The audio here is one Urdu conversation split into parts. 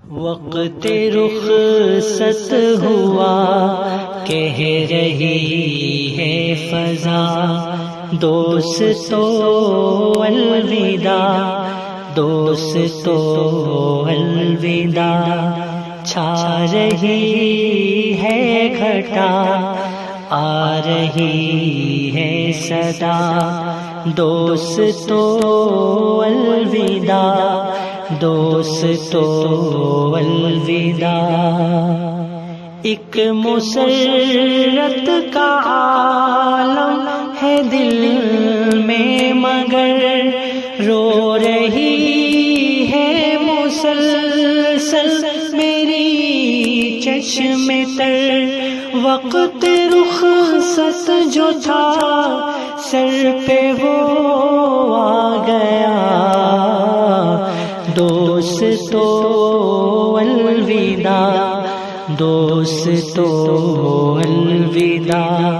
وقت رخصت ہوا کہہ رہی ہے فضا، دوستو الوداع، دوستو الوداع، چھا رہی ہے گھٹا، آ رہی ہے صدا، دوستو الوداع، دوستو الوداع۔ ایک مسرت کا عالم ہے دل میں مگر رو رہی ہے مسلسل میری چشم تر، وقت رخصت جو تھا سر پہ وہ آ گیا، دوستو الوداع، دوستو الوداع،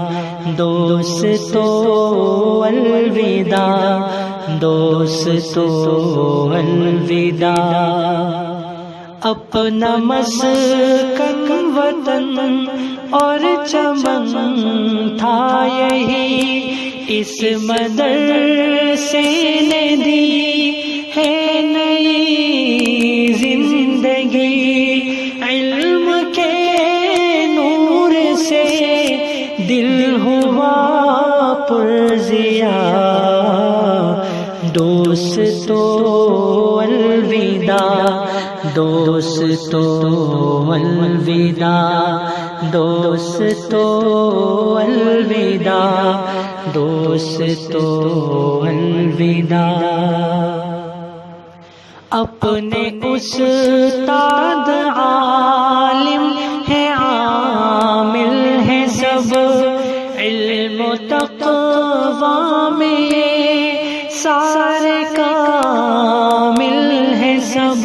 دوستو الوداع، دوستو الوداع۔ اپنا مسکن وطن اور چمن تھا یہی، اس مدرسے نے دی ہے نئی زندگی، علم کے نور سے دل ہوا پرضیا، دوستو الوداع، دوستو الوداع، دوستو الوداع، دوستو الوداع۔ اپنے استاد عالم ہے، عامل ہے سب، علم و تقویٰ میں سارے کامل ہے سب،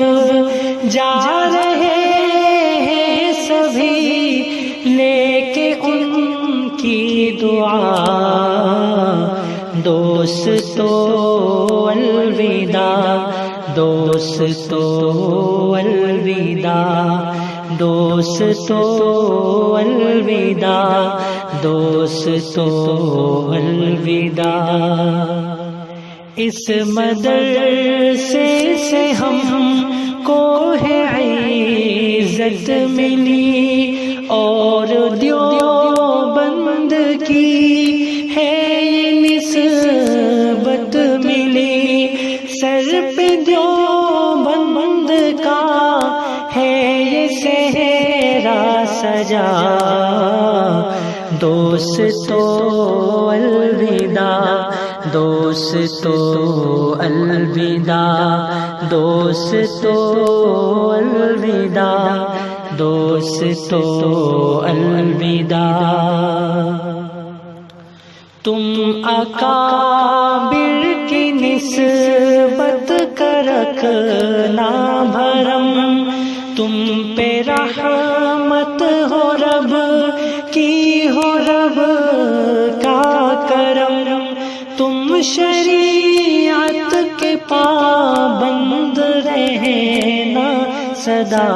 جا رہے ہیں سبھی لے کے ان کی دعا، دوستو الوداع، دوستو الوداع، دوستو الوداع، دوستو الوداع۔ اس مدرسے سے ہم کو ہے عزت ملی، اور دیوبند کی ہے یہ نسبت ملی، سر پہ دیوبند کا ہے یہ صحرا سجا، دوستو الوداع، دوستو الوداع، دوستو الوداع، دوستو الوداع۔ تم اکابر کی نسبت کر رکھنا بھرم، تم پہ رحمت ہو رب کی، ہو رب کا کرم، تم شریعت کے پابند رہنا سدا،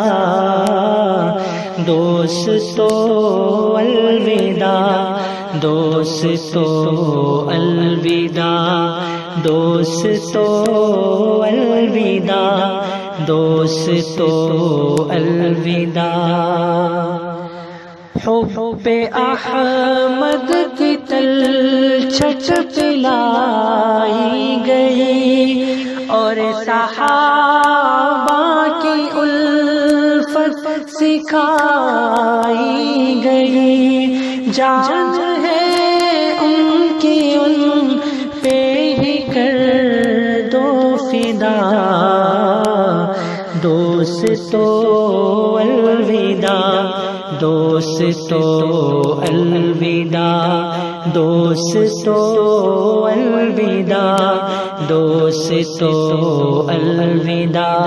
دوستو الوداع، دوستو الوداع، دوستو الوداع، دوستو الوداع۔ حب احمد کی تلچھٹ پلائی گئی، اور صحابہ کی الفت سکھائی گئی، جان ہے ان کی ان پہ ہی کر دو فدا، دوستو الوداع، دوستو الوداع، دوستو الوداع، دوستو الوداع۔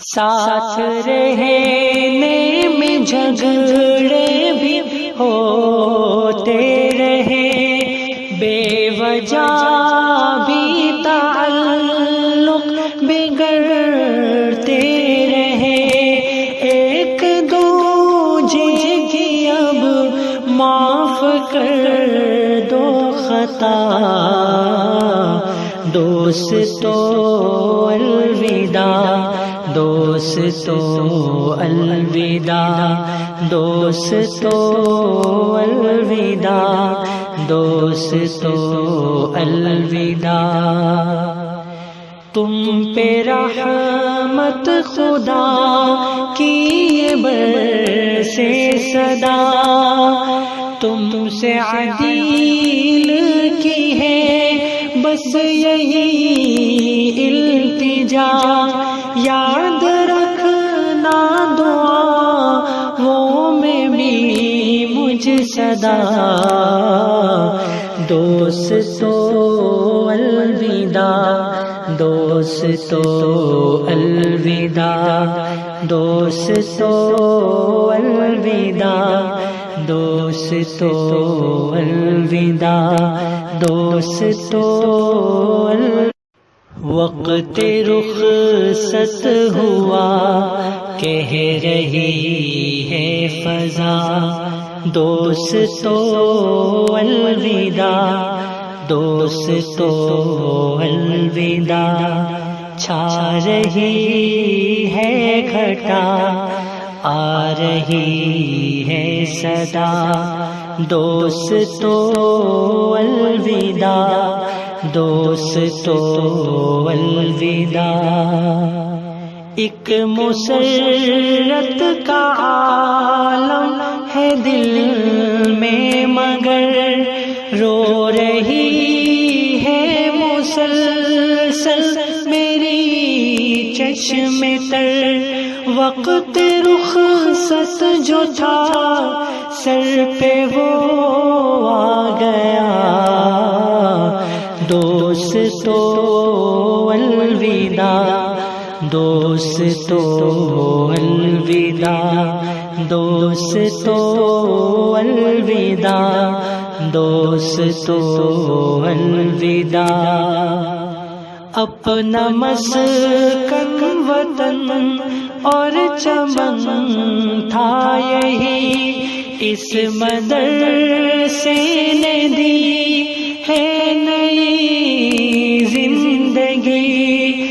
ساتھ رہنے میں جھگڑے بھی ہوتے رہے، بے وجہ بھی تعلق بگڑتے خطا دوستو الوداع دوستو الوداع دوستو الوداع دوستو الوداع تم پہ رحمت خدا کی یہ برسے صدا تم سے عدیل کی ہے بس یہی التجا یاد رکھنا دعا وہ میں بھی مجھ صدا دوستو الوداع دوستو الوداع دوستو الوداع دوستو الوداع دوستو وقت رخصت ہوا کہہ رہی ہے فضا دوستو الوداع دوستو الوداع چھا رہی ہے گھٹا آ رہی ہے صدا دوستو الوداع دوستو الوداع ایک مسرت کا عالم ہے دل میں مگر رو رہی ہے مسلسل میری چشم تر وقت رخصت جو تھا سر پہ وہ آ گیا دوستو الوداع دوستو الوداع دوستو الوداع دوستو الوداع اپنا مسکن وطن اور چمن تھا یہی اس مدرسے نے دی ہے نئی زندگی